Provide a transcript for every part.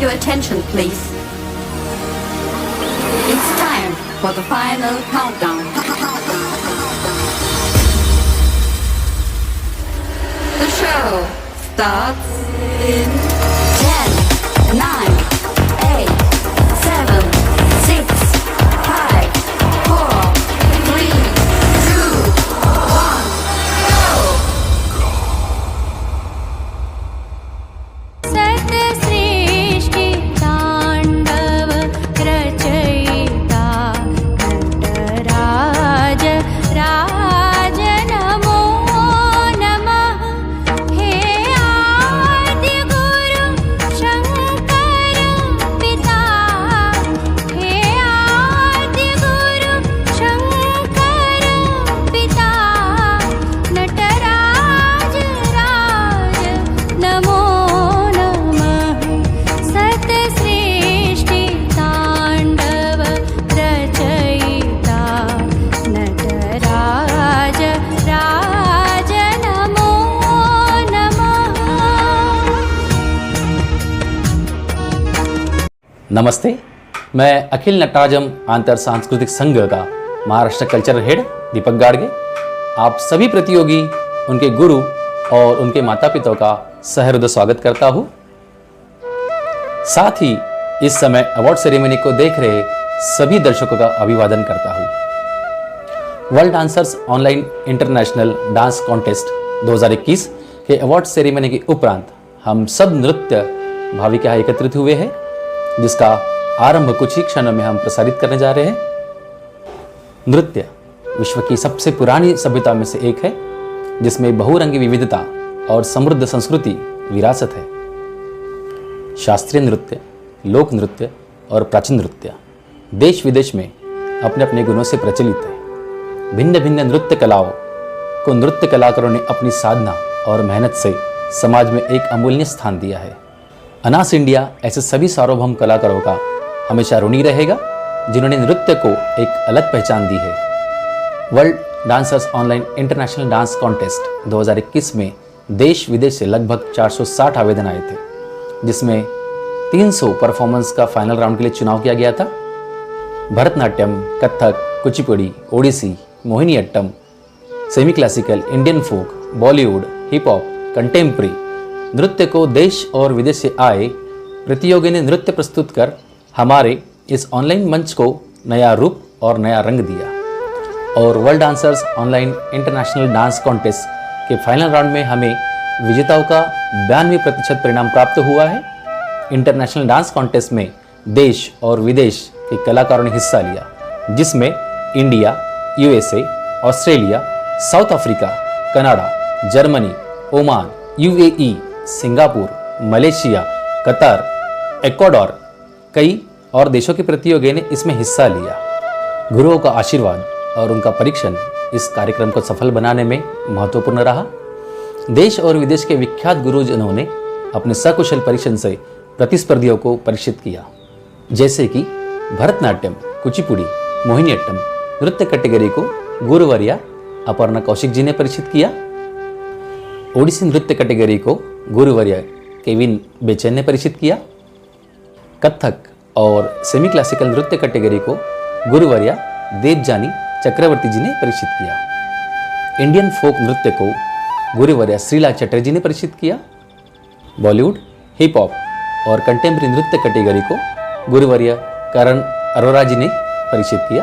Your attention, please. It's time for the final countdown. The show starts in 10, 9, 8, 7, 6, 5, 4, 3, 2, 1, go! सृष्टि तांडव रचयिता नटराज राज नमो नमः हे आदि गुरु शंकर पिता हे आदि गुरु शंकर पिता नटराज राज नमो नमः सतसृष्टि तांडव रचयिता नटराज राज नमो नमः। नमस्ते, मैं अखिल नटराजम आंतर सांस्कृतिक संघ का महाराष्ट्र कल्चरल हेड दीपक गाड़गे आप सभी प्रतियोगी, उनके गुरु और उनके माता पिता का सहृदय स्वागत करता हूँ। साथ ही इस समय अवार्ड सेरेमनी को देख रहे सभी दर्शकों का अभिवादन करता हूँ। World dancers online international dance contest 2021 के अवार्ड सेरेमनी के उपरांत हम सब नृत्य भाविक यहाँ एकत्रित हुए हैं, जिसका आरंभ कुछ ही क्षणों में हम प्रसारित करने जा रहे हैं। नृत्य विश्व की सबसे पुरानी सभ्यता में से एक है, जिसमें बहुरंगी विविधता और समृद्ध संस्कृति विरासत है। शास्त्रीय नृत्य, लोक नृत्य और प्राचीन नृत्य देश विदेश में अपने अपने गुणों से प्रचलित है। भिन्न भिन्न नृत्य कलाओं को नृत्य कलाकारों ने अपनी साधना और मेहनत से समाज में एक अमूल्य स्थान दिया है। अनास इंडिया ऐसे सभी सार्वभौम कलाकारों का हमेशा ऋणी रहेगा, जिन्होंने नृत्य को एक अलग पहचान दी है। World dancers online international dance contest 2021 में देश विदेश से लगभग 460 आवेदन आए थे, जिसमें 300 परफॉर्मेंस का फाइनल राउंड के लिए चुनाव किया गया था। Bharatanatyam, Kathak, Kuchipudi, Odissi, Mohiniyattam, semi classical, Indian folk, Bollywood, hip hop, contemporary नृत्य को देश और विदेश से आए प्रतियोगी ने नृत्य प्रस्तुत कर हमारे इस ऑनलाइन मंच को नया रूप और नया रंग दिया। और world dancers online international dance contest के फाइनल राउंड में हमें विजेताओं का 92% परिणाम प्राप्त हुआ है। इंटरनेशनल डांस कॉन्टेस्ट में देश और विदेश के कलाकारों ने हिस्सा लिया, जिसमें India, USA, Australia, south Africa, Canada, Germany, Oman, UAE, Singapore, Malaysia, Qatar, Ecuador कई और देशों के प्रतियोगी ने इसमें हिस्सा लिया। गुरुओं का आशीर्वाद और उनका परीक्षण इस कार्यक्रम को सफल बनाने में महत्वपूर्ण रहा। देश और विदेश के विख्यात गुरुजनों ने अपने सकुशल परीक्षण से प्रतिस्पर्धियों को परीक्षित किया, जैसे कि भरतनाट्यम, कुचिपुड़ी, मोहिनीअट्टम नृत्य कैटेगरी को गुरुवर्या अपर्णा कौशिक जी ने परीक्षित किया। ओडिसी नृत्य कैटेगरी को गुरुवर्या केविन बेचैन ने परीक्षित किया। कथक और सेमी क्लासिकल नृत्य कैटेगरी को गुरुवर्या देवजानी चक्रवर्ती जी ने परीक्षित किया। इंडियन फोक नृत्य को गुरुवर्या श्रीला चटर्जी ने परीक्षित किया। बॉलीवुड, हिप हॉप और कंटेम्प्रेरी नृत्य कैटेगरी को गुरुवर्या करण अरोरा जी ने परीक्षित किया।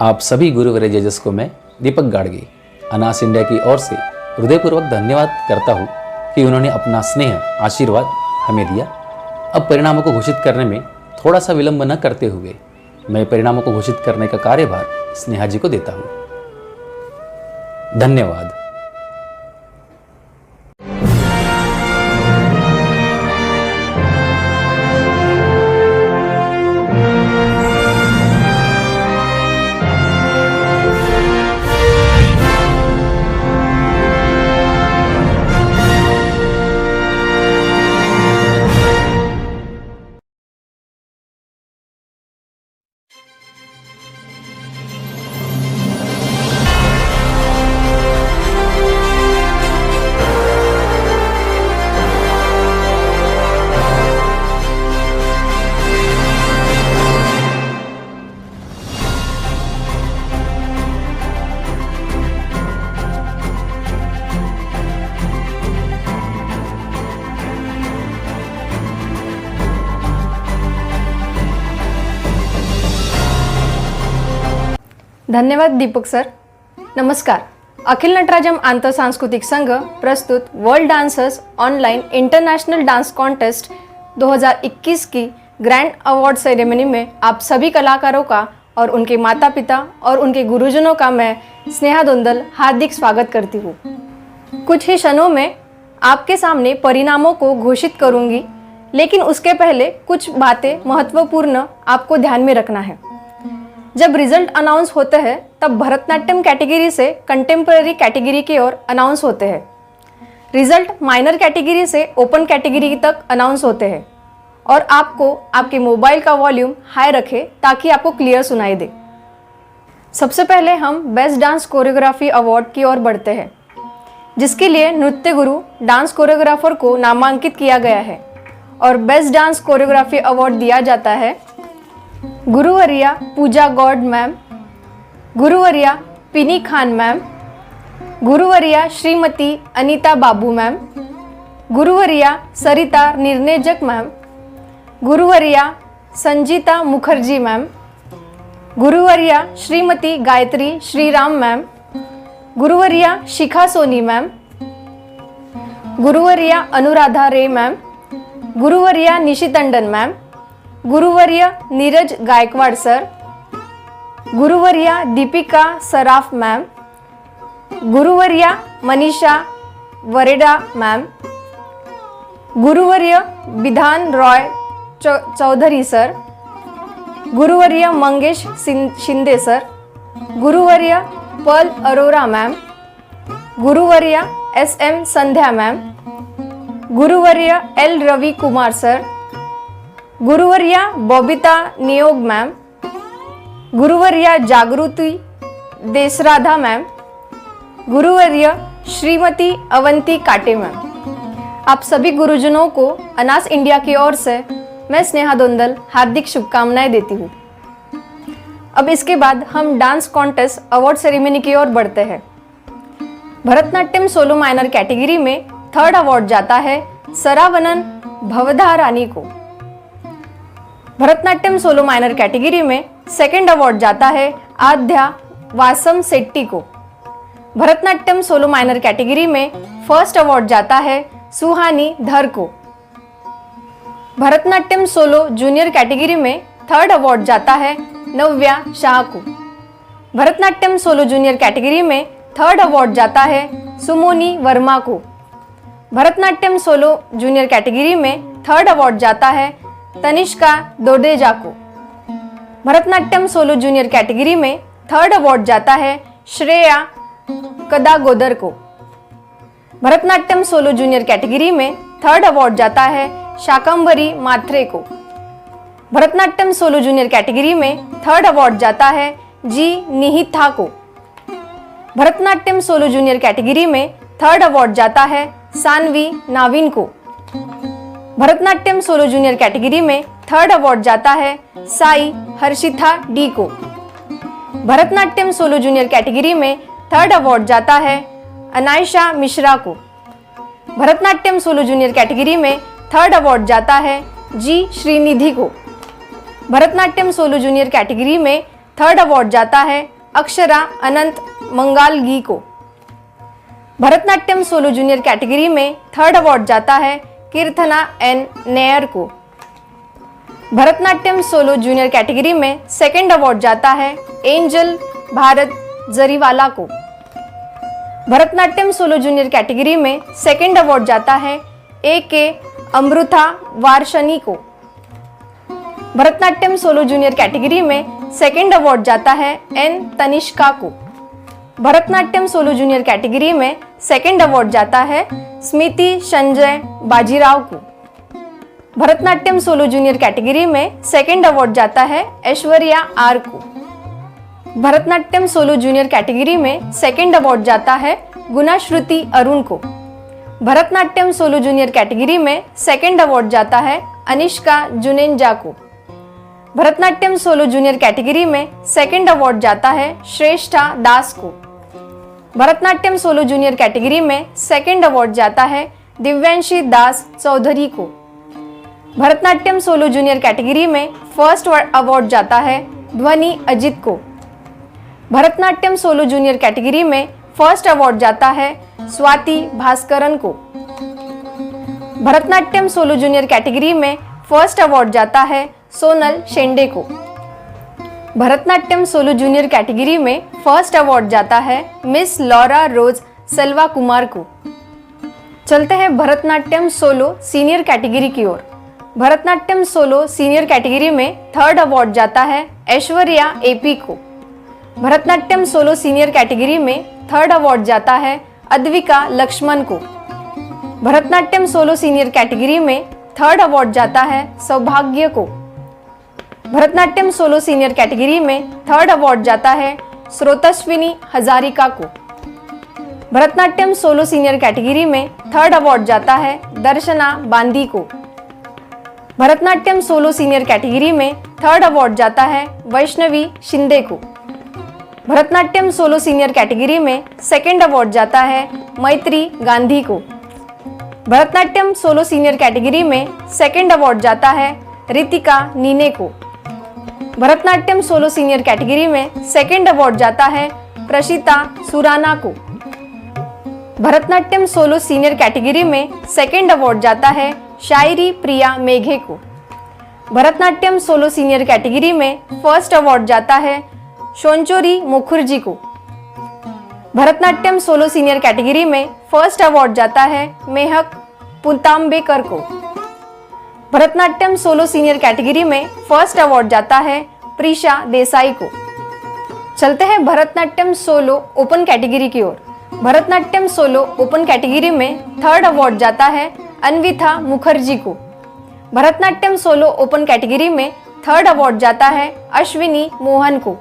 आप सभी गुरुवर्य जजेस को मैं दीपक गाड़गे अनास इंडिया की ओर से हृदयपूर्वक धन्यवाद करता हूँ कि उन्होंने अपना स्नेह आशीर्वाद हमें दिया। अब परिणामों को घोषित करने में थोड़ा सा विलंब न करते हुए मैं परिणामों को घोषित करने का कार्यभार स्नेहा जी को देता हूँ। धन्यवाद। धन्यवाद दीपक सर. नमस्कार. अखिल नटराजम आंतर सांस्कृतिक संघ प्रस्तुत world dancers online international dance contest 2021 की ग्रैंड अवार्ड सेरेमनी में आप सभी कलाकारों का और उनके माता पिता और उनके गुरुजनों का मैं स्नेहा धुंदल हार्दिक स्वागत करती हूँ. कुछ ही क्षणों में आपके सामने परिणामों को घोषित करूंगी, लेकिन उसके पहले कुछ बातें महत्वपूर्ण आपको ध्यान में रखना है. जब रिजल्ट अनाउंस होते हैं तब भरतनाट्यम कैटेगरी से कंटेम्पररी कैटेगरी की ओर अनाउंस होते हैं. रिजल्ट माइनर कैटेगरी से ओपन कैटेगरी तक अनाउंस होते हैं और आपको आपके मोबाइल का वॉल्यूम हाई रखें ताकि आपको क्लियर सुनाई दे. सबसे पहले हम बेस्ट डांस कोरियोग्राफी अवार्ड की ओर बढ़ते हैं, जिसके लिए नृत्य गुरु डांस कोरियोग्राफर को नामांकित किया गया है और बेस्ट डांस कोरियोग्राफी अवार्ड दिया जाता है गुरुवर्या पूजा गौड मैम, गुरुवर्या पिनी खान मैम, गुरुवर्या श्रीमती अनीता बाबू मैम, गुरुवर्या सरिता निर्नेजक मैम, गुरुवर्या संजीता मुखर्जी मैम, गुरुवर्या श्रीमती गायत्री श्रीराम मैम, गुरुवर्या शिखा सोनी मैम, गुरुवर्या अनुराधा रे मैम, गुरुवर्या निशी टंडन मैम, गुरुवर्या नीरज गायकवाड़ सर, गुरुवर्या दीपिका सराफ मैम, गुरुवर्या मनीषा वरेडा मैम, गुरुवर्य विधान रॉय चौधरी सर, गुरुवर्य मंगेश शिंदे सर, गुरुवर्य पर्ल अरोरा मैम, गुरुवर्या SM संध्या मैम, गुरुवर्या L रवि कुमार सर, गुरुवर्या बॉबिता नियोग मैम, गुरुवर्या जागृति देसराधा मैम, गुरुवर्य श्रीमती अवंती काटे मैम. आप सभी गुरुजनों को अनास इंडिया की ओर से मैं स्नेहा धुंदल हार्दिक शुभकामनाएं देती हूँ. अब इसके बाद हम डांस कॉन्टेस्ट अवार्ड सेरेमनी की ओर बढ़ते हैं. भरतनाट्यम सोलो माइनर कैटेगरी में थर्ड अवार्ड जाता है सरावनन भवधारानी को. भरतनाट्यम सोलो माइनर कैटेगरी में सेकंड अवार्ड जाता है आध्या वासम सेट्टी को. भरतनाट्यम सोलो माइनर कैटेगरी में फर्स्ट अवार्ड जाता है सुहानी धर को. भरतनाट्यम सोलो जूनियर कैटेगरी में थर्ड अवार्ड जाता है नव्या शाह को. भरतनाट्यम सोलो जूनियर कैटेगरी में थर्ड अवार्ड जाता है सुमोनी वर्मा को. भरतनाट्यम सोलो जूनियर कैटेगरी में थर्ड अवार्ड जाता है तनिष्का दोडेजा को. भरतनाट्यम सोलो जूनियर कैटेगरी में थर्ड अवार्ड जाता है श्रेया कदागोदर को. भरतनाट्यम सोलो जूनियर कैटेगरी में थर्ड अवार्ड जाता है शाकंभरी मात्रे को. भरतनाट्यम सोलो जूनियर कैटेगरी में थर्ड अवार्ड जाता है जी निहिथा को. भरतनाट्यम सोलो जूनियर कैटेगरी में थर्ड अवार्ड जाता है सानवी नाविन को. भरतनाट्यम सोलो जूनियर कैटेगरी में थर्ड अवार्ड जाता है साई हर्षिथा डी को. भरतनाट्यम सोलो जूनियर कैटेगरी में थर्ड अवार्ड जाता है अनायशा मिश्रा को. भरतनाट्यम सोलो जूनियर कैटेगरी में थर्ड अवार्ड जाता है जी श्रीनिधि को. भरतनाट्यम सोलो जूनियर कैटेगरी में थर्ड अवार्ड जाता है अक्षरा अनंत मंगालगी को. भरतनाट्यम सोलो जूनियर कैटेगरी में थर्ड अवार्ड जाता है कीर्तना एन नेयर को. भरतनाट्यम सोलो जूनियर कैटेगरी में सेकंड अवार्ड जाता है एंजल भारत जरीवाला को. भरतनाट्यम सोलो जूनियर कैटेगरी में सेकंड अवार्ड जाता है AK अमृता वारशनी को. भरतनाट्यम सोलो जूनियर कैटेगरी में सेकंड अवार्ड जाता है N तनिष्का को. भरतनाट्यम सोलो जूनियर कैटेगरी में सेकंड अवार्ड जाता है स्मृति संजय बाजीराव को. भरतनाट्यम सोलो जूनियर कैटेगरी में सेकंड अवार्ड जाता है ऐश्वर्या R को. भरतनाट्यम सोलो जूनियर कैटेगरी में सेकंड अवार्ड जाता है गुणाश्रुति अरुण को. भरतनाट्यम सोलो जूनियर कैटेगरी में सेकंड अवार्ड जाता है अनिष्का जुनेंजा को. भरतनाट्यम सोलो जूनियर कैटेगरी में सेकंड अवार्ड जाता है श्रेष्ठा दास को. भरतनाट्यम सोलो जूनियर कैटेगरी में सेकंड अवार्ड जाता है दिव्यांशी दास चौधरी को. भरतनाट्यम सोलो जूनियर कैटेगरी में फर्स्ट अवार्ड जाता है ध्वनि अजित को. भरतनाट्यम सोलो जूनियर कैटेगरी में फर्स्ट अवार्ड जाता है स्वाति भास्करन को। भरतनाट्यम सोलो जूनियर कैटेगरी में फर्स्ट अवार्ड जाता है सोनल शेंडे को। भरतनाट्यम सोलो जूनियर कैटेगरी में फर्स्ट अवार्ड जाता है मिस लॉरा रोज सेल्वा कुमार को। चलते हैं भरतनाट्यम सोलो सीनियर कैटेगरी की ओर। भरतनाट्यम सोलो सीनियर कैटेगरी में थर्ड अवार्ड जाता है ऐश्वर्या एपी को। भरतनाट्यम सोलो सीनियर कैटेगरी में थर्ड अवार्ड जाता है अद्विका लक्ष्मण को। भरतनाट्यम सोलो सीनियर कैटेगरी में थर्ड अवार्ड जाता है सौभाग्य को। भरतनाट्यम सोलो सीनियर कैटेगरी में थर्ड अवार्ड जाता है स्रोतस्विनी हजारिका को। भरतनाट्यम सोलो सीनियर कैटेगरी में थर्ड अवार्ड जाता है दर्शना बांदी को। भरतनाट्यम सोलो सीनियर कैटेगरी में थर्ड अवार्ड जाता है वैष्णवी शिंदे को। भरतनाट्यम सोलो सीनियर कैटेगरी में सेकंड अवार्ड जाता है मैत्री गांधी को। भरतनाट्यम सोलो सीनियर कैटेगरी में सेकंड अवार्ड जाता है रितिका नीने को। भरतनाट्यम सोलो सीनियर कैटेगरी में सेकंड अवार्ड जाता है प्रशिता सुराना को। भरतनाट्यम सोलो सीनियर कैटेगरी में सेकंड अवार्ड जाता है शायरी प्रिया मेघे को। भरतनाट्यम सोलो सीनियर कैटेगरी में फर्स्ट अवार्ड जाता है शोंचोरी मुखर्जी को। भरतनाट्यम सोलो सीनियर कैटेगरी में फर्स्ट अवार्ड जाता है मेहक पुताम्बेकर को। भरतनाट्यम सोलो सीनियर कैटेगरी में फर्स्ट अवार्ड जाता है प्रीशा देसाई को। चलते हैं भरतनाट्यम सोलो ओपन कैटेगरी की ओर। भरतनाट्यम सोलो ओपन कैटेगरी में थर्ड अवार्ड जाता है अन्विथा मुखर्जी को। भरतनाट्यम सोलो ओपन कैटेगरी में थर्ड अवार्ड जाता है अश्विनी मोहन को।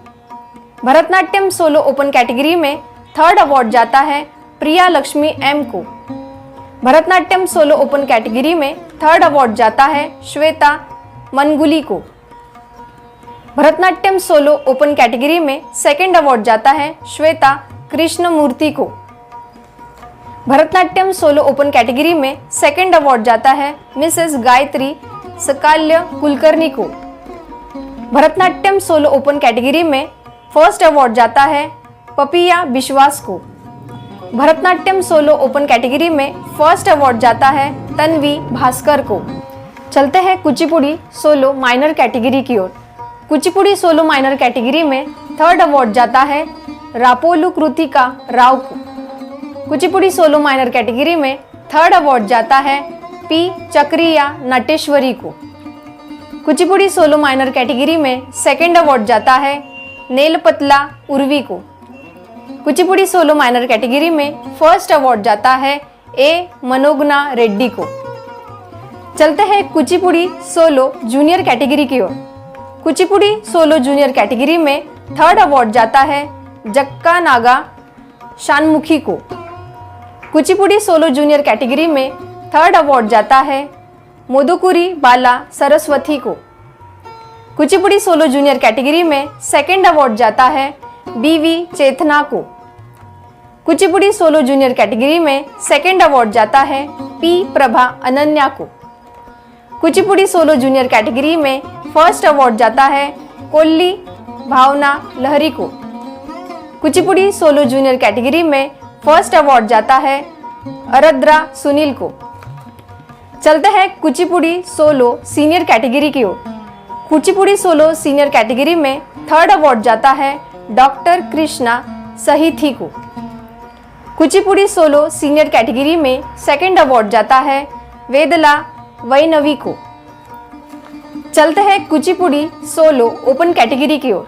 भरतनाट्यम सोलो ओपन कैटेगरी में थर्ड अवार्ड जाता है प्रिया लक्ष्मी एम को। भरतनाट्यम सोलो ओपन कैटेगरी में थर्ड अवार्ड जाता है श्वेता मनगुली को। भरतनाट्यम सोलो ओपन कैटेगरी में सेकंड अवार्ड जाता है श्वेता कृष्णमूर्ति को। भरतनाट्यम सोलो ओपन कैटेगरी में सेकंड अवार्ड जाता है मिसेस गायत्री सकाल्य कुलकर्णी को। भरतनाट्यम सोलो ओपन कैटेगरी में फर्स्ट अवार्ड जाता है पपिया विश्वास को। भरतनाट्यम सोलो ओपन कैटेगरी में फर्स्ट अवार्ड जाता है तन्वी भास्कर को। चलते हैं कुचिपुड़ी सोलो माइनर कैटेगरी की ओर। कुचिपुड़ी सोलो माइनर कैटेगरी में थर्ड अवार्ड जाता है रापोलू कृतिका राव को। कुचिपुड़ी सोलो माइनर कैटेगरी में थर्ड अवार्ड जाता है पी चक्रिया नटेश्वरी को। कुचिपुड़ी सोलो माइनर कैटेगरी में सेकंड अवार्ड जाता है नेलपतला उर्वी को। कुचिपुड़ी सोलो माइनर कैटेगरी में फर्स्ट अवार्ड जाता है ए मनोगना रेड्डी को। चलते हैं कुचिपुड़ी सोलो जूनियर कैटेगरी की ओर। कुचिपुड़ी सोलो जूनियर कैटेगरी में थर्ड अवार्ड जाता है जक्का नागा शानमुखी को। कुचिपुड़ी सोलो जूनियर कैटेगरी में थर्ड अवार्ड जाता है मोदुकुरी बाला सरस्वती को। कुचिपुड़ी सोलो जूनियर कैटेगरी में सेकंड अवार्ड जाता है बीवी चेतना को। कुचिपुड़ी सोलो जूनियर कैटेगरी में सेकंड अवार्ड जाता है पी प्रभा अनन्या को। कुचिपुड़ी सोलो जूनियर कैटेगरी में फर्स्ट अवार्ड जाता है कोल्ली भावना लहरी को। कुचिपुड़ी सोलो जूनियर कैटेगरी में फर्स्ट अवार्ड जाता है अरद्रा सुनील को। चलते हैं कुचिपुड़ी सोलो सीनियर कैटेगरी की ओर। कुचिपुड़ी सोलो सीनियर कैटेगरी में थर्ड अवार्ड जाता है डॉक्टर कृष्णा सहिथी को। कुचिपुड़ी सोलो सीनियर कैटेगरी में सेकंड अवार्ड जाता है वेदला वैनवी को। चलते हैं कुचिपुड़ी सोलो ओपन कैटेगरी की ओर।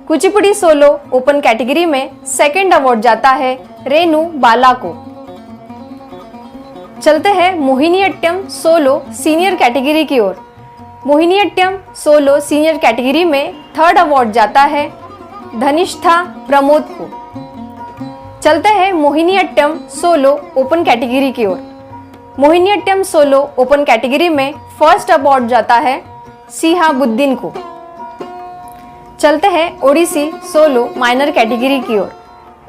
कुचिपुड़ी सोलो ओपन कैटेगरी में सेकंड अवार्ड जाता है रेणु बाला को। चलते हैं मोहिनीअट्टम सोलो सीनियर कैटेगरी की ओर। मोहिनीअट्टम सोलो सीनियर कैटेगरी में थर्ड अवार्ड जाता है धनिष्ठा प्रमोद को। चलते हैं मोहिनीअट्टम सोलो ओपन कैटेगरी की ओर। मोहिनीअट्टम सोलो ओपन कैटेगरी में फर्स्ट अवार्ड जाता है सिहाबुद्दीन को। चलते हैं ओडिसी सोलो माइनर कैटेगरी की ओर।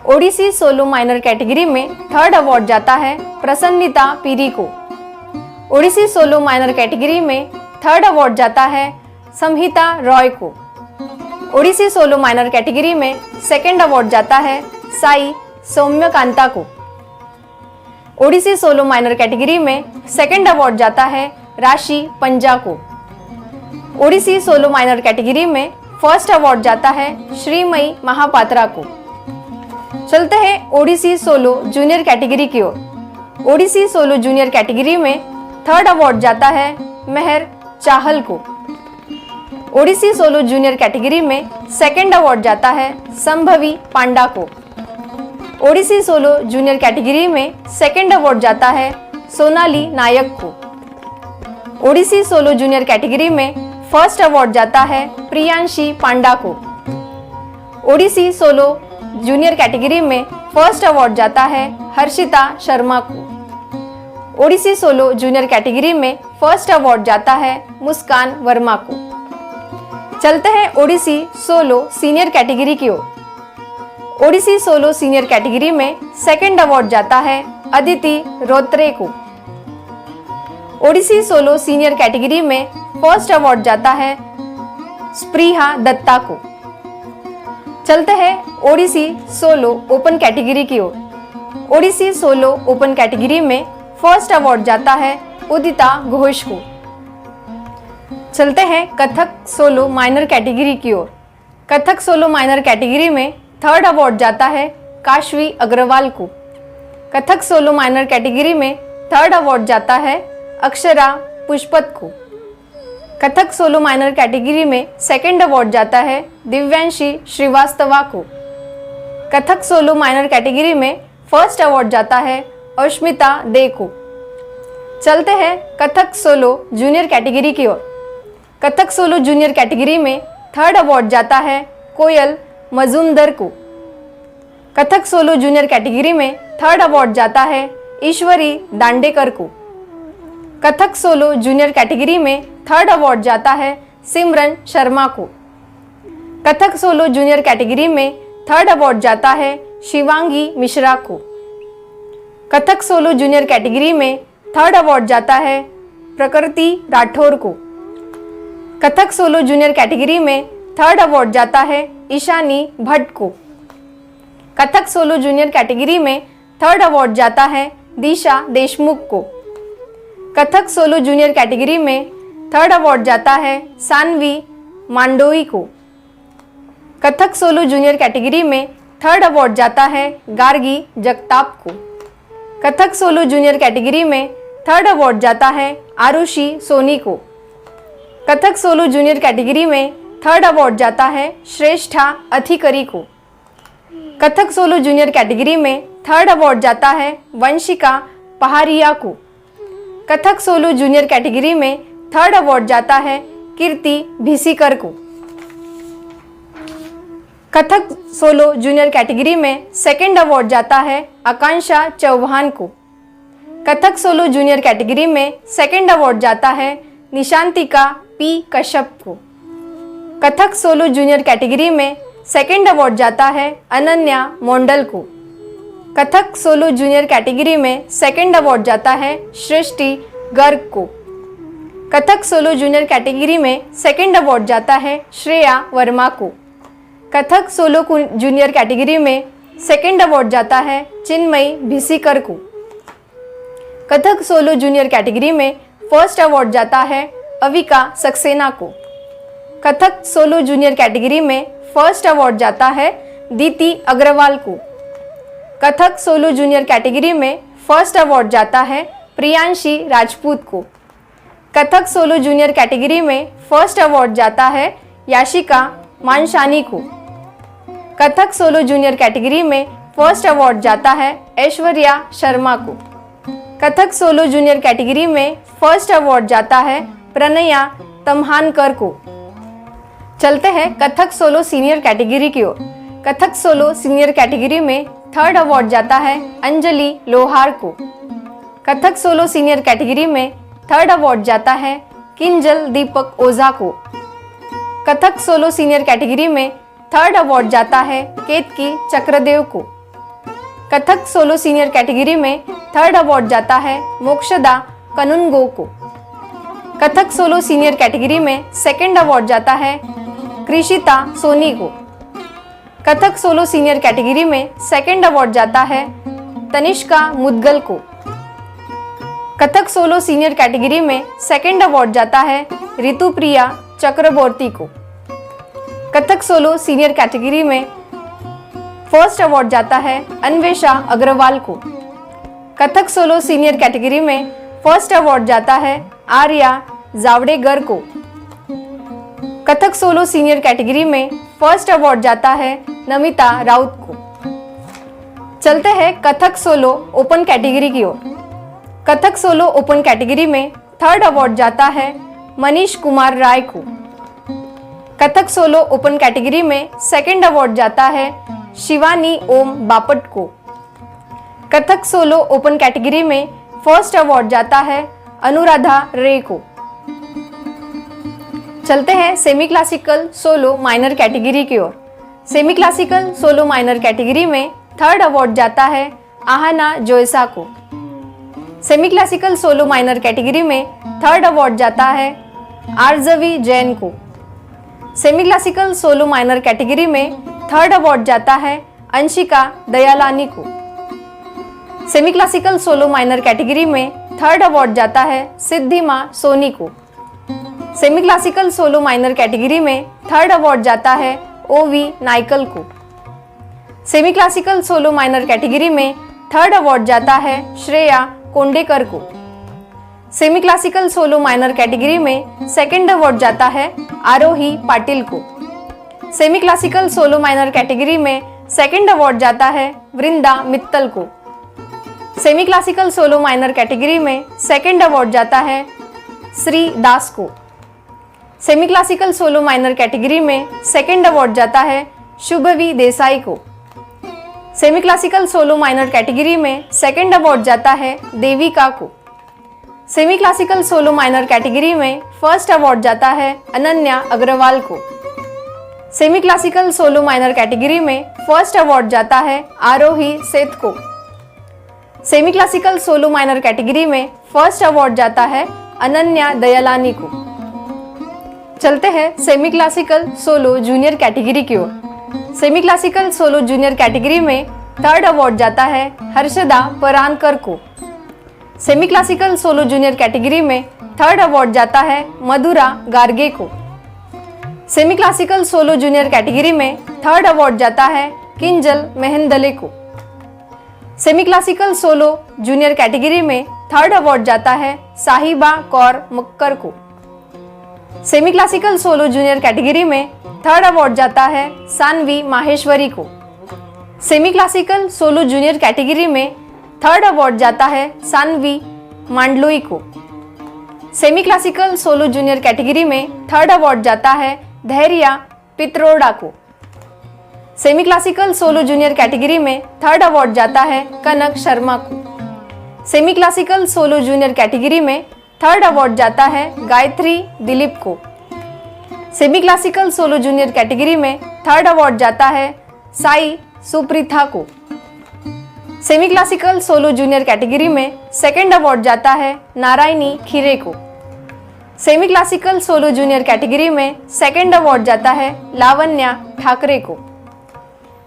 ओडिसी सोलो माइनर कैटेगरी में थर्ड अवार्ड जाता है प्रसन्निता पीरी को। ओडिसी सोलो माइनर कैटेगरी में थर्ड अवार्ड जाता है संहिता रॉय को। ओडिसी सोलो माइनर कैटेगरी में सेकंड अवार्ड जाता है साई सौम्यकांता को। ओडिसी सोलो माइनर कैटेगरी में सेकंड अवार्ड जाता है राशि पंजा को। ओडिसी सोलो माइनर कैटेगरी में फर्स्ट अवार्ड जाता है श्रीमयी महापात्रा को। चलते हैं ओडिसी सोलो जूनियर कैटेगरी की ओर। ओडिसी सोलो जूनियर कैटेगरी में थर्ड अवार्ड जाता है मेहर चाहल को। ओडिसी सोलो जूनियर कैटेगरी में सेकंड अवार्ड जाता है संभवी पांडा को। ओडिसी सोलो जूनियर कैटेगरी में सेकंड अवार्ड जाता है सोनाली नायक को। ओडिसी सोलो जूनियर कैटेगरी में फर्स्ट अवार्ड जाता है प्रियांशी पांडा को। ओडिसी सोलो जूनियर कैटेगरी में फर्स्ट अवार्ड जाता है हर्षिता शर्मा को। ओडिसी सोलो जूनियर कैटेगरी में फर्स्ट अवार्ड जाता है मुस्कान वर्मा को। चलते हैं ओडिसी सोलो सीनियर कैटेगरी की ओर। ओडिसी सोलो सीनियर कैटेगरी में सेकंड अवार्ड जाता है अदिति रोत्रे को। ओडिसी सोलो सीनियर कैटेगरी में फर्स्ट अवार्ड जाता है स्प्रिहा दत्ता को। चलते हैं ओडिसी सोलो ओपन कैटेगरी की ओर। ओडिसी सोलो ओपन कैटेगरी में फर्स्ट अवार्ड जाता है उदिता घोष को। चलते हैं कथक सोलो माइनर कैटेगरी की ओर। कथक सोलो माइनर कैटेगरी में थर्ड अवार्ड जाता है काशवी अग्रवाल को। कथक सोलो माइनर कैटेगरी में थर्ड अवार्ड जाता है अक्षरा पुष्पत को। कथक सोलो माइनर कैटेगरी में सेकंड अवार्ड जाता है दिव्यांशी श्रीवास्तवा को। कथक सोलो माइनर कैटेगरी में फर्स्ट अवार्ड जाता है अश्मिता दे को। चलते हैं कथक सोलो जूनियर कैटेगरी की ओर। कथक सोलो जूनियर कैटेगरी में थर्ड अवार्ड जाता है कोयल मजूमदार को। कथक सोलो जूनियर कैटेगरी में थर्ड अवार्ड जाता है ईश्वरी दांडेकर को। कथक सोलो जूनियर कैटेगरी में थर्ड अवार्ड जाता है सिमरन शर्मा को। कथक सोलो जूनियर कैटेगरी में थर्ड अवार्ड जाता है शिवांगी मिश्रा को। कथक सोलो जूनियर कैटेगरी में थर्ड अवार्ड जाता है प्रकृति राठौर को। कथक सोलो जूनियर कैटेगरी में थर्ड अवार्ड जाता है ईशानी भट्ट को। कथक सोलो जूनियर कैटेगरी में थर्ड अवार्ड जाता है दिशा देशमुख को। कथक सोलो जूनियर कैटेगरी में थर्ड अवार्ड जाता है सानवी मांडोई को। कथक सोलो जूनियर कैटेगरी में थर्ड अवार्ड जाता है गार्गी जगताप को। कथक सोलो जूनियर कैटेगरी में थर्ड अवार्ड जाता है आरुषि सोनी को। कथक सोलो जूनियर कैटेगरी में थर्ड अवार्ड जाता है श्रेष्ठा अधिकरी को। कथक सोलो जूनियर कैटेगरी में थर्ड अवार्ड जाता है वंशिका पहारिया को। कथक सोलो जूनियर कैटेगरी में थर्ड अवार्ड जाता है कीर्ति भिसीकर को। कथक सोलो जूनियर कैटेगरी में सेकंड अवार्ड जाता है आकांक्षा चौहान को। कथक सोलो जूनियर कैटेगरी में सेकंड अवार्ड जाता है निशांतिका पी कश्यप को। कथक सोलो जूनियर कैटेगरी में सेकंड अवार्ड जाता है अनन्या मोंडल को। कथक सोलो जूनियर कैटेगरी में सेकंड अवार्ड जाता है सृष्टि गर्ग को। कथक सोलो जूनियर कैटेगरी में सेकंड अवार्ड जाता है श्रेया वर्मा को। कथक सोलो जूनियर कैटेगरी में सेकंड अवार्ड जाता है चिन्मयी भिसीकर को। कथक सोलो जूनियर कैटेगरी में फर्स्ट अवार्ड जाता है अविका सक्सेना को। कथक सोलो जूनियर कैटेगरी में फर्स्ट अवार्ड जाता है दीति अग्रवाल को। कथक सोलो जूनियर कैटेगरी में फर्स्ट अवार्ड जाता है प्रियांशी राजपूत को। कथक सोलो जूनियर कैटेगरी में फर्स्ट अवार्ड जाता है याशिका मानशानी को। कथक सोलो जूनियर कैटेगरी में फर्स्ट अवार्ड जाता है ऐश्वर्या शर्मा को। कथक सोलो जूनियर कैटेगरी में फर्स्ट अवार्ड जाता है प्रणया तम्हानकर को। चलते हैं कथक सोलो सीनियर कैटेगरी की ओर। कथक सोलो सीनियर कैटेगरी में थर्ड अवार्ड जाता है अंजलि लोहार को। कथक सोलो सीनियर कैटेगरी में थर्ड अवार्ड जाता है किंजल दीपक ओझा को। कथक सोलो सीनियर कैटेगरी में थर्ड अवार्ड जाता है केतकी चक्रदेव को। कथक सोलो सीनियर कैटेगरी में थर्ड अवार्ड जाता है मोक्षदा कनुनगो को। कथक सोलो सीनियर कैटेगरी में सेकंड अवार्ड जाता है कृषिता सोनी को। कथक सोलो सीनियर कैटेगरी में सेकंड अवार्ड जाता है तनिष्का मुदगल को। कथक सोलो सीनियर कैटेगरी में सेकंड अवार्ड जाता है ऋतुप्रिया चक्रवर्ती को। कथक सोलो सीनियर कैटेगरी में फर्स्ट अवार्ड जाता है अन्वेषा अग्रवाल को। कथक सोलो सीनियर कैटेगरी में फर्स्ट अवार्ड जाता है आर्या जावड़ेकर को। कथक सोलो सीनियर कैटेगरी में फर्स्ट अवार्ड जाता है नमिता राउत को। चलते हैं कथक सोलो ओपन कैटेगरी की ओर। कथक सोलो ओपन कैटेगरी में थर्ड अवार्ड जाता है मनीष कुमार राय को। कथक सोलो ओपन कैटेगरी में सेकंड अवार्ड जाता है शिवानी ओम बापट को। कथक सोलो ओपन कैटेगरी में फर्स्ट अवार्ड जाता है अनुराधा रे को। चलते हैं semi classical solo minor category की ओर। Semi classical solo minor category में थर्ड अवार्ड जाता है आहना जोयसा को। Semi classical solo minor category में थर्ड अवार्ड जाता है आरजवी जैन को। Semi classical solo minor category में थर्ड अवार्ड जाता है अंशिका दयालानी को। Semi classical solo minor category में थर्ड अवार्ड जाता है सिद्धिमा सोनी को। Semi classical solo minor category में थर्ड अवार्ड जाता है ओवी नाइकल को। Semi classical solo minor category में थर्ड अवार्ड जाता है श्रेया कोंडेकर को। Semi classical solo minor category में सेकंड अवार्ड जाता है आरोही पाटिल को। Semi classical solo minor category में सेकंड अवार्ड जाता है वृंदा मित्तल को। Semi classical solo minor category में सेकंड अवार्ड जाता है श्री दास को। Semi classical solo minor category में सेकंड अवार्ड जाता है शुभवी देसाई को। Semi classical solo minor category में सेकंड अवार्ड जाता है देविका को। Semi classical solo minor category में फर्स्ट अवार्ड जाता है अनन्या अग्रवाल को। Semi classical solo minor category में फर्स्ट अवार्ड जाता है आरोही सेठ को। Semi classical solo minor category में फर्स्ट अवार्ड जाता है अनन्या दयालानी को। चलते हैं semi classical solo junior category की ओर। Semi classical solo junior category में थर्ड अवार्ड जाता है हर्षदा परानकर को। Semi classical solo junior category में थर्ड अवार्ड जाता है मधुरा गार्गे को। Semi classical solo junior category में थर्ड अवार्ड जाता है किंजल मेहंदले को। Semi classical solo junior category में थर्ड अवार्ड जाता है साहिबा कौर मक्कर को। Semi classical solo junior category में थर्ड अवार्ड जाता है सानवी माहेश्वरी को। Semi classical solo junior category में थर्ड अवार्ड जाता है सानवी मांडलोई को। Semi classical solo junior category में थर्ड अवार्ड जाता है धैर्या पित्रोड़ा को। Semi classical solo junior category में थर्ड अवार्ड जाता है कनक शर्मा को। Semi classical solo junior category में थर्ड अवार्ड जाता है गायत्री दिलीप को। Semi classical solo junior category में थर्ड अवार्ड जाता है साई सुप्रीथा को। Semi classical solo junior category में सेकंड अवार्ड जाता है नारायणी खीरे को। Semi classical solo junior category में सेकंड अवार्ड जाता है लावण्या ठाकरे को।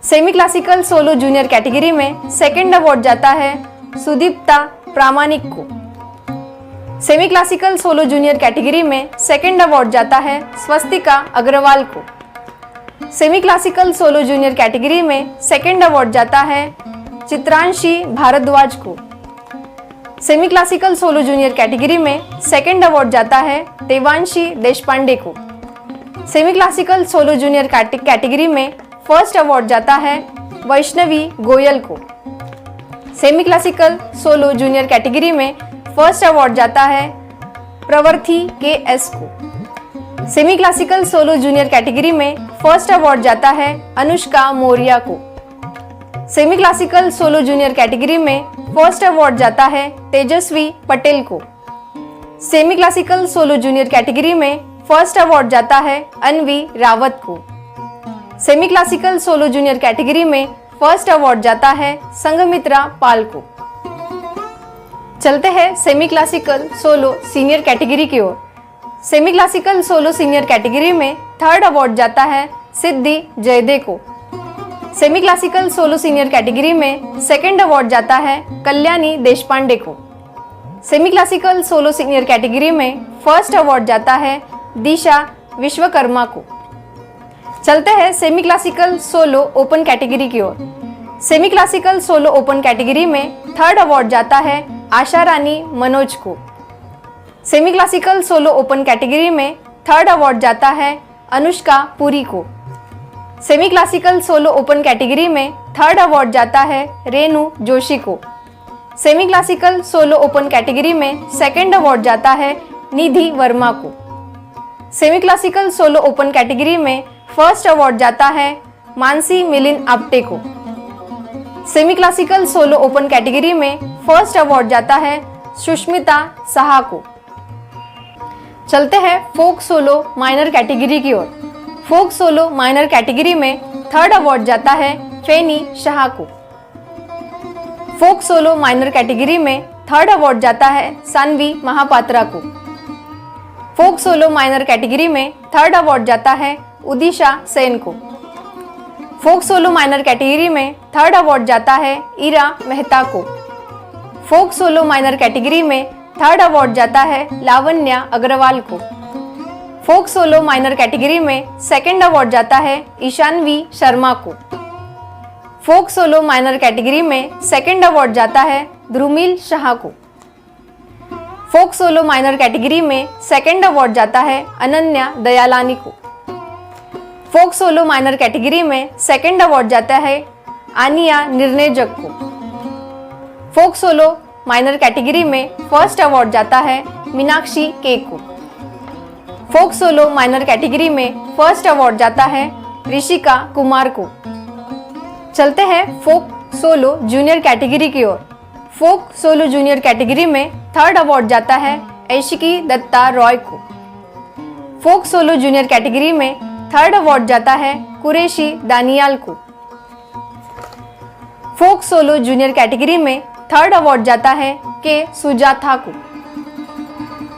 Semi classical solo junior category में सेकंड अवार्ड जाता है सुदीप्ता प्रामाणिक को। Semi classical solo junior category में सेकंड अवार्ड जाता है स्वस्तिका अग्रवाल को। Semi classical solo junior category में सेकंड अवार्ड जाता है चित्रांशी भारद्वाज को। Semi classical solo junior category में सेकंड अवार्ड जाता है देवांशी देशपांडे को। Semi classical solo junior category में फर्स्ट अवार्ड जाता है वैष्णवी गोयल को। Semi classical solo junior category में फर्स्ट अवार्ड जाता है प्रवर्थी के एस को। Semi classical solo junior category में फर्स्ट अवार्ड जाता है अनुष्का मौर्य को। Semi classical solo junior category में फर्स्ट अवार्ड जाता है तेजस्वी पटेल को। Semi classical solo junior category में फर्स्ट अवार्ड जाता है अनवी रावत को। Semi classical solo junior category में फर्स्ट अवार्ड जाता है संघमित्रा पाल को। चलते हैं semi classical solo senior category की ओर। Semi classical solo senior category में थर्ड अवार्ड जाता है सिद्धि जयदे को। Semi classical solo senior category में सेकंड अवार्ड जाता है कल्याणी देशपांडे को। Semi classical solo senior category में फर्स्ट अवार्ड जाता है दिशा विश्वकर्मा को। चलते हैं semi classical solo open category की ओर। Semi classical solo open category में थर्ड अवार्ड जाता है आशा रानी मनोज को। Semi classical solo open category में थर्ड अवार्ड जाता है अनुष्का पुरी को। Semi classical solo open category में थर्ड अवार्ड जाता है रेणु जोशी को। Semi classical solo open category में सेकंड अवार्ड जाता है निधि वर्मा को। Semi classical solo open category में फर्स्ट अवार्ड जाता है मानसी मिलिंद आपटे को। Semi classical solo open category में फर्स्ट अवार्ड जाता है सुष्मिता साहा को। चलते हैं फोक सोलो माइनर कैटेगरी की ओर। फोक सोलो माइनर कैटेगरी में थर्ड अवार्ड जाता है फेनी शाह को। फोक सोलो माइनर कैटेगरी में थर्ड अवार्ड जाता है सानवी महापात्रा को। फोक सोलो माइनर कैटेगरी में थर्ड अवार्ड जाता है उदिशा सेन को। फोक सोलो माइनर कैटेगरी में थर्ड अवार्ड जाता है इरा मेहता को। फोक सोलो माइनर कैटेगरी में थर्ड अवार्ड जाता है लावण्या अग्रवाल को। फोक सोलो माइनर कैटेगरी में सेकंड अवार्ड जाता है ईशानवी शर्मा को। फोक सोलो माइनर कैटेगरी में सेकंड अवार्ड जाता है ध्रुमिल शाह को। फोक सोलो माइनर कैटेगरी में सेकंड अवार्ड जाता है अनन्या दयालानी को। फोक सोलो माइनर कैटेगरी में सेकंड अवार्ड जाता है आनिया निर्णयजक को। फोक सोलो माइनर कैटेगरी में फर्स्ट अवार्ड जाता है मीनाक्षी के को। फोक सोलो माइनर कैटेगरी में फर्स्ट अवार्ड जाता है ऋषिका कुमार को। चलते हैं फोक सोलो जूनियर कैटेगरी की ओर। फोक सोलो जूनियर कैटेगरी में थर्ड अवार्ड जाता है ऐशिकी दत्ता रॉय को। फोक सोलो जूनियर कैटेगरी में थर्ड अवार्ड जाता है कुरैशी दानियाल को। फोक सोलो जूनियर कैटेगरी में थर्ड अवार्ड जाता है के सुजाता को।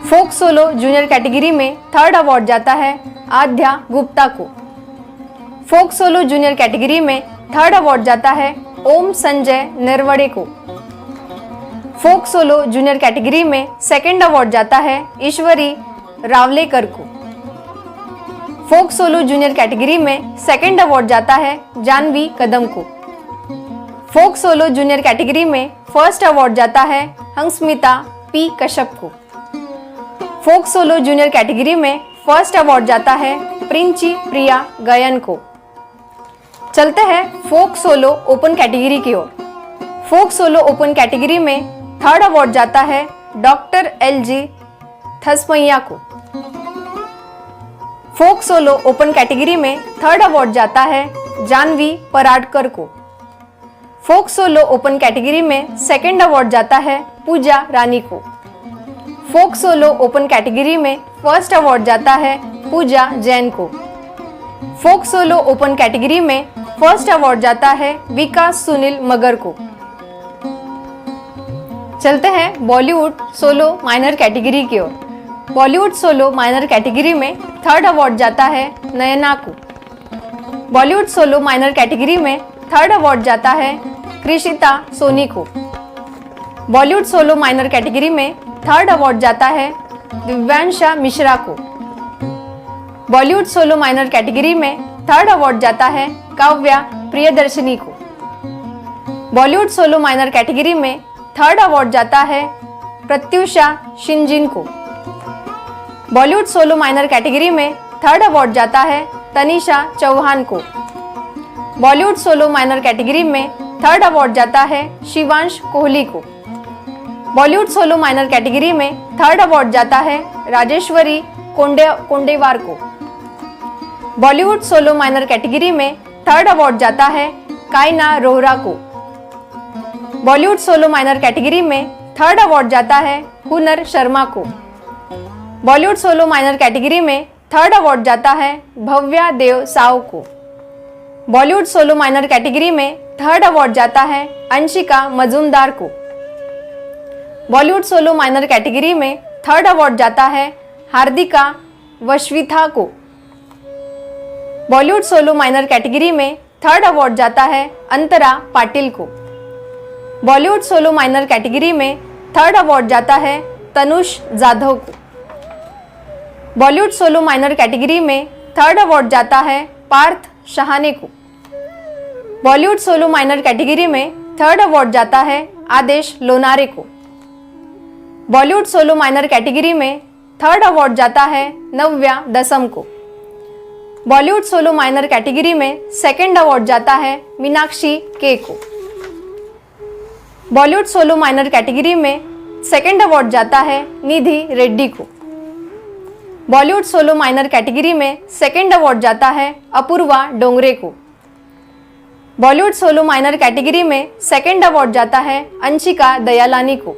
फोक सोलो जूनियर कैटेगरी में थर्ड अवार्ड जाता है आध्या गुप्ता को। फोक सोलो जूनियर कैटेगरी में थर्ड अवार्ड जाता है ओम संजय नरवड़े को। फोक सोलो जूनियर कैटेगरी में सेकंड अवार्ड जाता है ईश्वरी रावलेकर को। फोक सोलो जूनियर कैटेगरी में सेकंड अवार्ड जाता है जानवी कदम को। फोक सोलो जूनियर कैटेगरी में फर्स्ट अवार्ड जाता है हंसमिता पी कश्यप को। फोक सोलो जूनियर कैटेगरी में फर्स्ट अवार्ड जाता है प्रिंची प्रिया गायन को। चलते हैं फोक सोलो ओपन कैटेगरी की ओर। फोक सोलो ओपन कैटेगरी में थर्ड अवार्ड जाता है डॉक्टर LG थसमैया को। फोक सोलो ओपन कैटेगरी में थर्ड अवार्ड जाता है जानवी पराडकर को। फोक सोलो ओपन कैटेगरी में सेकंड अवार्ड जाता है पूजा रानी को। फोक सोलो ओपन कैटेगरी में फर्स्ट अवार्ड जाता है पूजा जैन को। फोक सोलो ओपन कैटेगरी में फर्स्ट अवार्ड जाता है विकास सुनील मगर को। चलते हैं बॉलीवुड सोलो माइनर कैटेगरी की ओर। बॉलीवुड सोलो माइनर कैटेगरी में थर्ड अवार्ड जाता है नयना को। बॉलीवुड सोलो माइनर कैटेगरी में थर्ड अवार्ड जाता है कृषिता सोनी को। बॉलीवुड सोलो माइनर कैटेगरी में थर्ड अवार्ड जाता है दिव्यांशा मिश्रा को। बॉलीवुड सोलो माइनर कैटेगरी में थर्ड अवार्ड जाता है काव्या प्रियदर्शनी को। बॉलीवुड सोलो माइनर कैटेगरी में थर्ड अवार्ड जाता है प्रत्युषा शिंजिन को। बॉलीवुड सोलो माइनर कैटेगरी में थर्ड अवार्ड जाता है तनिषा चौहान को। बॉलीवुड सोलो माइनर कैटेगरी में थर्ड अवार्ड जाता है शिवांश कोहली को। बॉलीवुड सोलो माइनर कैटेगरी में थर्ड अवार्ड जाता है राजेश्वरी कोंडेवार को। बॉलीवुड सोलो माइनर कैटेगरी में थर्ड अवार्ड जाता है कायना रोहरा को। बॉलीवुड सोलो माइनर कैटेगरी में थर्ड अवार्ड जाता है हुनर शर्मा को। बॉलीवुड सोलो माइनर कैटेगरी में थर्ड अवार्ड जाता है भव्या देव साव को। बॉलीवुड सोलो माइनर कैटेगरी में थर्ड अवार्ड जाता है अंशिका मजूमदार को। बॉलीवुड सोलो माइनर कैटेगरी में थर्ड अवार्ड जाता है हार्दिका वश्विथा को। बॉलीवुड सोलो माइनर कैटेगरी में थर्ड अवार्ड जाता है अंतरा पाटिल को। बॉलीवुड सोलो माइनर कैटेगरी में थर्ड अवार्ड जाता है तनुष जाधव को। बॉलीवुड सोलो माइनर कैटेगरी में थर्ड अवार्ड जाता है पार्थ शहाने को। बॉलीवुड सोलो माइनर कैटेगरी में थर्ड अवार्ड जाता है आदेश लोनारे को। बॉलीवुड सोलो माइनर कैटेगरी में थर्ड अवार्ड जाता है नव्या दसम को। बॉलीवुड सोलो माइनर कैटेगरी में सेकंड अवार्ड जाता है मीनाक्षी के को। बॉलीवुड सोलो माइनर कैटेगरी में सेकंड अवार्ड जाता है निधि रेड्डी को। बॉलीवुड सोलो माइनर कैटेगरी में सेकंड अवार्ड जाता है अपूर्वा डोंगरे को। बॉलीवुड सोलो माइनर कैटेगरी में सेकंड अवार्ड जाता है अंशिका दयालानी को।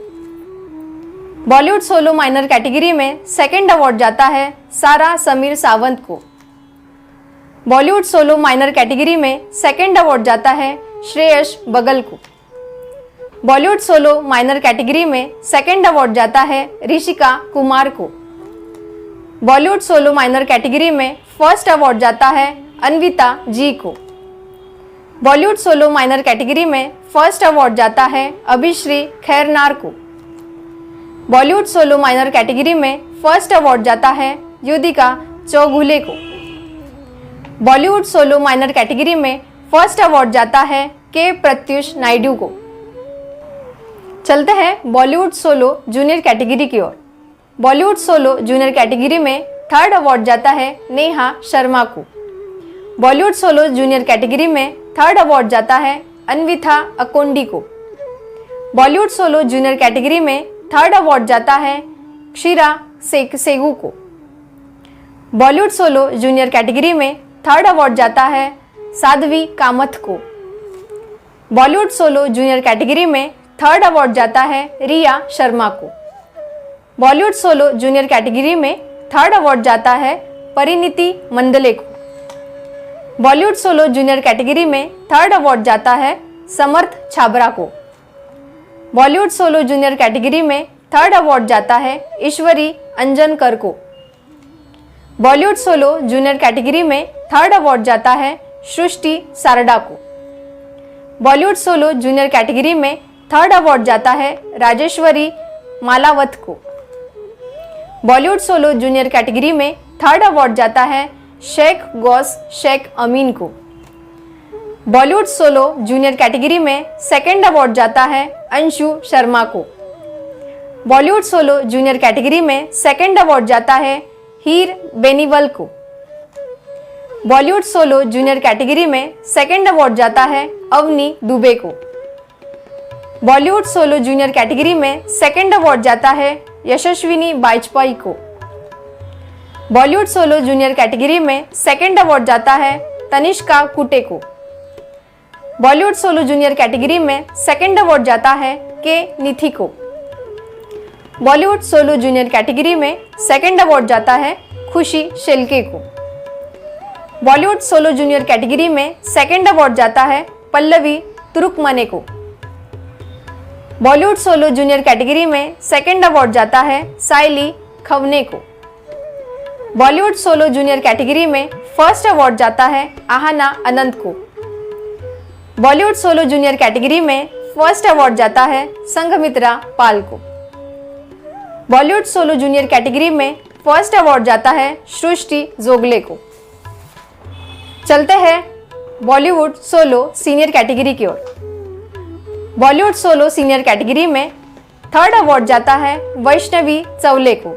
बॉलीवुड सोलो माइनर कैटेगरी में सेकंड अवार्ड जाता है सारा समीर सावंत को। बॉलीवुड सोलो माइनर कैटेगरी में सेकंड अवार्ड जाता है श्रेयस बगल को। बॉलीवुड सोलो माइनर कैटेगरी में सेकंड अवार्ड जाता है ऋषिका कुमार को। बॉलीवुड सोलो माइनर कैटेगरी में फर्स्ट अवार्ड जाता है अन्विता जी को। बॉलीवुड सोलो माइनर कैटेगरी में फर्स्ट अवार्ड जाता है अभिश्री खैरनार को। बॉलीवुड सोलो माइनर कैटेगरी में फर्स्ट अवार्ड जाता है युदिका चौगुले को। बॉलीवुड सोलो माइनर कैटेगरी में फर्स्ट अवार्ड जाता है के प्रत्युष नायडू को। चलते हैं बॉलीवुड सोलो जूनियर कैटेगरी की ओर। बॉलीवुड सोलो जूनियर कैटेगरी में थर्ड अवार्ड जाता है नेहा शर्मा को। बॉलीवुड सोलो जूनियर कैटेगरी में थर्ड अवार्ड जाता है अन्विथा अकोंडी को। बॉलीवुड सोलो जूनियर कैटेगरी में थर्ड अवार्ड जाता है क्षीरा सेगू को। बॉलीवुड सोलो जूनियर कैटेगरी में थर्ड अवार्ड जाता है साध्वी कामथ को। बॉलीवुड सोलो जूनियर कैटेगरी में थर्ड अवार्ड जाता है रिया शर्मा को। बॉलीवुड सोलो जूनियर कैटेगरी में थर्ड अवार्ड जाता है परिणीति मंडले को। बॉलीवुड सोलो जूनियर कैटेगरी में थर्ड अवार्ड जाता है समर्थ छाबरा को। बॉलीवुड सोलो जूनियर कैटेगरी में थर्ड अवार्ड जाता है ईश्वरी अंजनकर को। बॉलीवुड सोलो जूनियर कैटेगरी में थर्ड अवार्ड जाता है सृष्टि सारडा को। बॉलीवुड सोलो जूनियर कैटेगरी में थर्ड अवार्ड जाता है राजेश्वरी मालावत को। बॉलीवुड सोलो जूनियर कैटेगरी में थर्ड अवार्ड जाता है शेख गौस शेख अमीन को। बॉलीवुड सोलो जूनियर कैटेगरी में सेकंड अवार्ड जाता है अंशु शर्मा को। बॉलीवुड सोलो जूनियर कैटेगरी में सेकंड अवार्ड जाता है हीर बेनीवल को। बॉलीवुड सोलो जूनियर कैटेगरी में सेकंड अवार्ड जाता है अवनी दुबे को। बॉलीवुड सोलो जूनियर कैटेगरी में सेकंड अवार्ड जाता है यशस्विनी बाजपेयी को। बॉलीवुड सोलो जूनियर कैटेगरी में सेकंड अवार्ड जाता है तनिष्का कुटे को। बॉलीवुड सोलो जूनियर कैटेगरी में सेकंड अवार्ड जाता है के निथि को। बॉलीवुड सोलो जूनियर कैटेगरी में सेकंड अवार्ड जाता है खुशी शेल्के को। बॉलीवुड सोलो जूनियर कैटेगरी में सेकंड अवार्ड जाता है पल्लवी तुरुकमने को। बॉलीवुड सोलो जूनियर कैटेगरी में सेकंड अवार्ड जाता है साइली खवने को। बॉलीवुड सोलो जूनियर कैटेगरी में फर्स्ट अवार्ड जाता है आहना अनंत को। बॉलीवुड सोलो जूनियर कैटेगरी में फर्स्ट अवार्ड जाता है संघमित्रा पाल को। बॉलीवुड सोलो जूनियर कैटेगरी में फर्स्ट अवार्ड जाता है सृष्टि जोगले को। चलते हैं बॉलीवुड सोलो सीनियर कैटेगरी की ओर। बॉलीवुड सोलो सीनियर कैटेगरी में थर्ड अवार्ड जाता है वैष्णवी चौले को।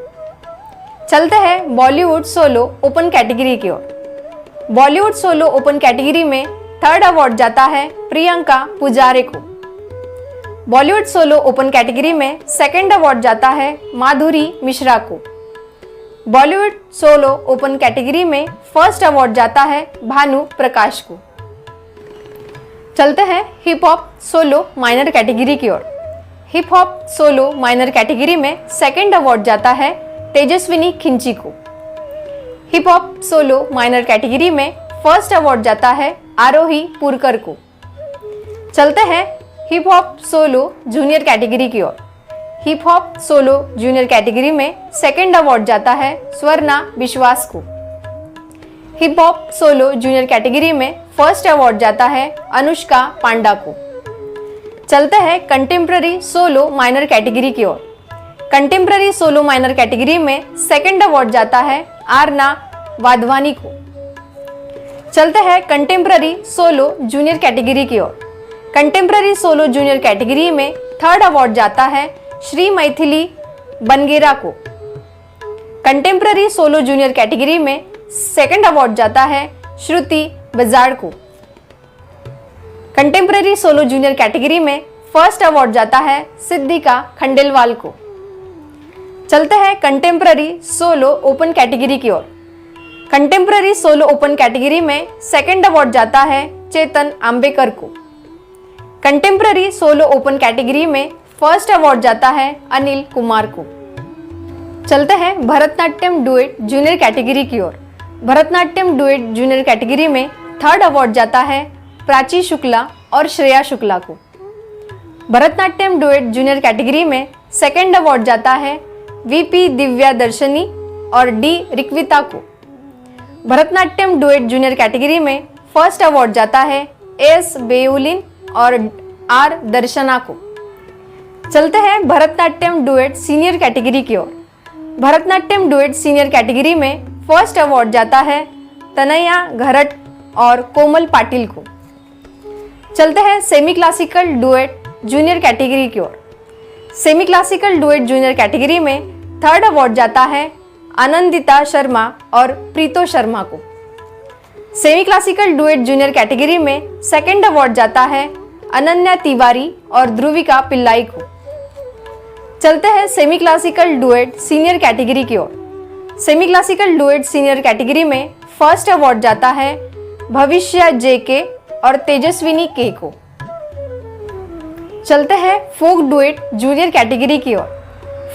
चलते हैं बॉलीवुड सोलो ओपन कैटेगरी की ओर। बॉलीवुड सोलो ओपन कैटेगरी में थर्ड अवार्ड जाता है प्रियंका पुजारे को। बॉलीवुड सोलो ओपन कैटेगरी में सेकंड अवार्ड जाता है माधुरी मिश्रा को। बॉलीवुड सोलो ओपन कैटेगरी में फर्स्ट अवार्ड जाता है भानु प्रकाश को। चलते हैं hip hop solo minor category की ओर। Hip hop solo minor category में सेकंड अवार्ड जाता है तेजस्विनी खिंची को। Hip hop solo minor category में फर्स्ट अवार्ड जाता है आरोही पुरकर को। चलते हैं hip hop solo junior category की ओर। Hip hop solo junior category में सेकंड अवार्ड जाता है स्वर्णा विश्वास को। Hip hop solo junior category में फर्स्ट अवार्ड जाता है अनुष्का पांडा को। चलते हैं कंटेम्प्ररी सोलो माइनर कैटेगरी की ओर। कंटेम्प्ररी सोलो माइनर कैटेगरी में सेकंड अवार्ड जाता है आरना वाधवानी को। चलते हैं कंटेम्प्ररी सोलो जूनियर कैटेगरी की ओर। कंटेम्प्ररी सोलो जूनियर कैटेगरी में थर्ड अवार्ड जाता है श्री मैथिली बनगेरा को। कंटेम्प्ररी सोलो जूनियर कैटेगरी में सेकंड अवार्ड जाता है श्रुति बजाड़ को। कंटेम्प्ररी सोलो जूनियर कैटेगरी में फर्स्ट अवार्ड जाता है सिद्धिका खंडेलवाल को। चलते हैं कंटेम्प्ररी सोलो ओपन कैटेगरी की ओर। कंटेम्प्ररी सोलो ओपन कैटेगरी में सेकंड अवार्ड जाता है चेतन आंबेकर को। कंटेम्प्ररी सोलो ओपन कैटेगरी में फर्स्ट अवार्ड जाता है अनिल कुमार को। चलते हैं भरतनाट्यम डुएट जूनियर कैटेगरी की ओर। भरतनाट्यम डुएट जूनियर कैटेगरी में थर्ड अवार्ड जाता है प्राची शुक्ला और श्रेया शुक्ला को। भरतनाट्यम डुएट जूनियर कैटेगरी में सेकंड अवार्ड जाता है वीपी दिव्या दर्शनी और डी रिक्विता को। भरतनाट्यम डुएट जूनियर कैटेगरी में फर्स्ट अवार्ड जाता है एस बेउलिन और आर दर्शना को। चलते हैं भरतनाट्यम डुएट सीनियर कैटेगरी की ओर। भरतनाट्यम डुएट सीनियर कैटेगरी में फर्स्ट अवार्ड जाता है तनया घरट और कोमल पाटिल को। चलते हैं semi classical duet junior category की ओर। Semi classical duet junior category में थर्ड अवार्ड जाता है आनंदिता शर्मा और प्रीतो शर्मा को। Semi classical duet junior category में सेकंड अवार्ड जाता है अनन्या तिवारी और ध्रुविका पिल्लाई को। चलते हैं semi classical duet senior category की ओर। Semi classical duet senior category में फर्स्ट अवार्ड जाता है भविष्य जेके और तेजस्विनी के को। चलते हैं फोक डुएट जूनियर कैटेगरी की ओर।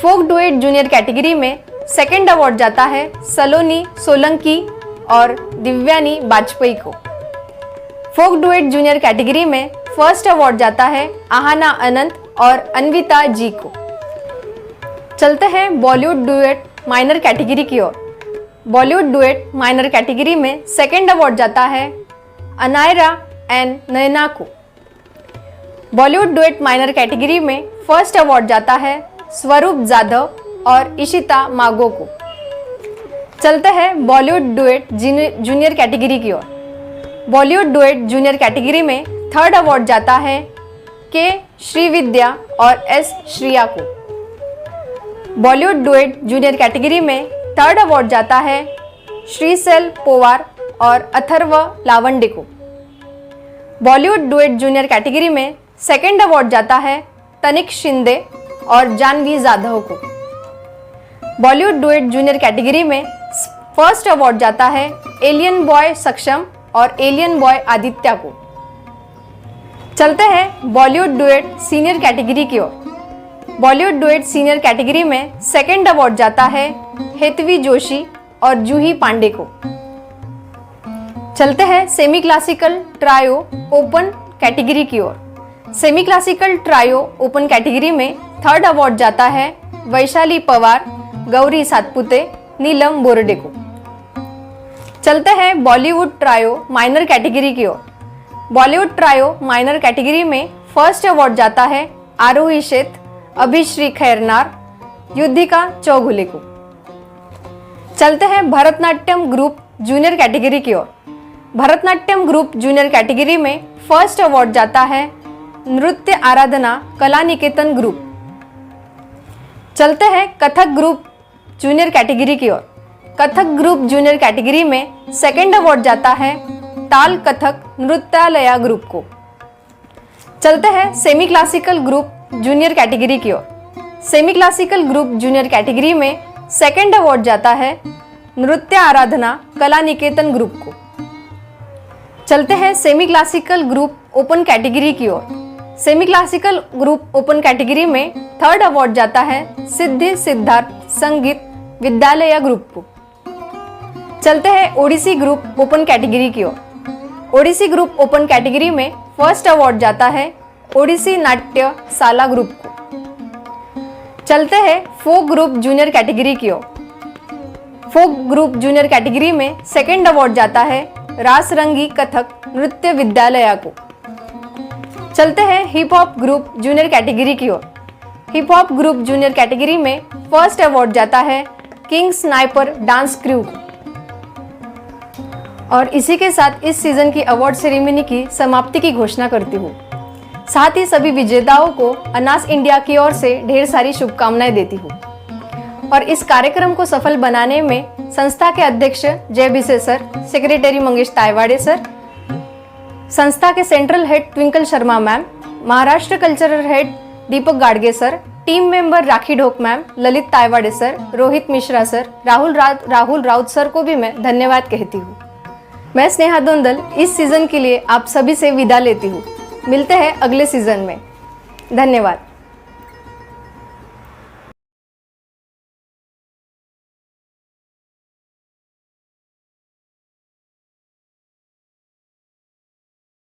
फोक डुएट जूनियर कैटेगरी में सेकंड अवार्ड जाता है सलोनी सोलंकी और दिव्यानी वाजपेयी को। फोक डुएट जूनियर कैटेगरी में फर्स्ट अवार्ड जाता है आहाना अनंत और अन्विता जी को। चलते हैं बॉलीवुड डुएट माइनर कैटेगरी की ओर। बॉलीवुड डुएट माइनर कैटेगरी में सेकंड अवार्ड जाता है अनायरा एंड नयना को। बॉलीवुड डुएट माइनर कैटेगरी में फर्स्ट अवार्ड जाता है स्वरूप जाधव और इशिता मागो को। चलते हैं बॉलीवुड डुएट जूनियर कैटेगरी की ओर। बॉलीवुड डुएट जूनियर कैटेगरी में थर्ड अवार्ड जाता है के श्रीविद्या और एस श्रिया को। बॉलीवुड डुएट जूनियर कैटेगरी में थर्ड अवार्ड जाता है श्रीसेल पोवार और अथर्व लावंडे को। बॉलीवुड डुएट जूनियर कैटेगरी में सेकंड अवार्ड जाता है तनिक शिंदे और जानवी जाधव को। बॉलीवुड डुएट जूनियर कैटेगरी में फर्स्ट अवार्ड जाता है एलियन बॉय सक्षम और एलियन बॉय आदित्य को। चलते हैं बॉलीवुड डुएट सीनियर कैटेगरी की ओर। बॉलीवुड डुएट सीनियर कैटेगरी में सेकंड अवार्ड जाता है हेतवी जोशी और जूही पांडे को। चलते हैं semi classical trio open category की ओर। Semi classical trio open category में थर्ड अवार्ड जाता है वैशाली पवार, गौरी सातपुते, नीलम बोरडे को। चलते हैं बॉलीवुड ट्रायो माइनर कैटेगरी की ओर। बॉलीवुड ट्रायो माइनर कैटेगरी में फर्स्ट अवार्ड जाता है आरोही शेठ, अभिश्री खैरनार, युद्धिका चौगुले को। चलते हैं भरतनाट्यम ग्रुप जूनियर कैटेगरी की ओर। भरतनाट्यम ग्रुप जूनियर कैटेगरी में फर्स्ट अवार्ड जाता है नृत्य आराधना कला निकेतन ग्रुप। चलते हैं कथक ग्रुप जूनियर कैटेगरी की ओर। कथक ग्रुप जूनियर कैटेगरी में सेकंड अवार्ड जाता है ताल कथक नृत्यालया ग्रुप को। चलते हैं semi classical group junior category की ओर। Semi classical group junior category में सेकंड अवार्ड जाता है नृत्य आराधना कला निकेतन ग्रुप को। चलते हैं semi classical group open category की ओर। Semi classical group open category में थर्ड अवार्ड जाता है सिद्धि सिद्धार्थ संगीत विद्यालय ग्रुप को। चलते हैं ओडिसी ग्रुप ओपन कैटेगरी की ओर। ओडिसी ग्रुप ओपन कैटेगरी में फर्स्ट अवार्ड जाता है ओडिसी नाट्य साला ग्रुप को। चलते हैं फोक ग्रुप जूनियर कैटेगरी की ओर। फोक ग्रुप जूनियर कैटेगरी में सेकंड अवार्ड जाता है रास रंगी कथक नृत्य विद्यालय को। चलते हैं hip hop group junior category की ओर। Hip hop group junior category में फर्स्ट अवार्ड जाता है किंग स्नाइपर डांस क्रू को। और इसी के साथ इस सीजन की अवार्ड सेरेमनी की समाप्ति की घोषणा करती हूँ। साथ ही सभी विजेताओं को अनास इंडिया की ओर से ढेर सारी शुभकामनाएं देती हूँ। और इस कार्यक्रम को सफल बनाने में संस्था के अध्यक्ष Jay Bise sir, secretary Mangesh Taywade sir, संस्था के central head Twinkle Sharma ma'am, Maharashtra cultural head Deepak Gadge sir, team member Rakhi Dhok ma'am, Lalit Taywade sir, Rohit Mishra sir, Rahul Raut sir को भी मैं धन्यवाद कहती हूँ। मैं स्नेहा दोंदल इस सीजन के लिए आप सभी से विदा लेती हूँ। मिलते हैं अगले सीजन में। धन्यवाद।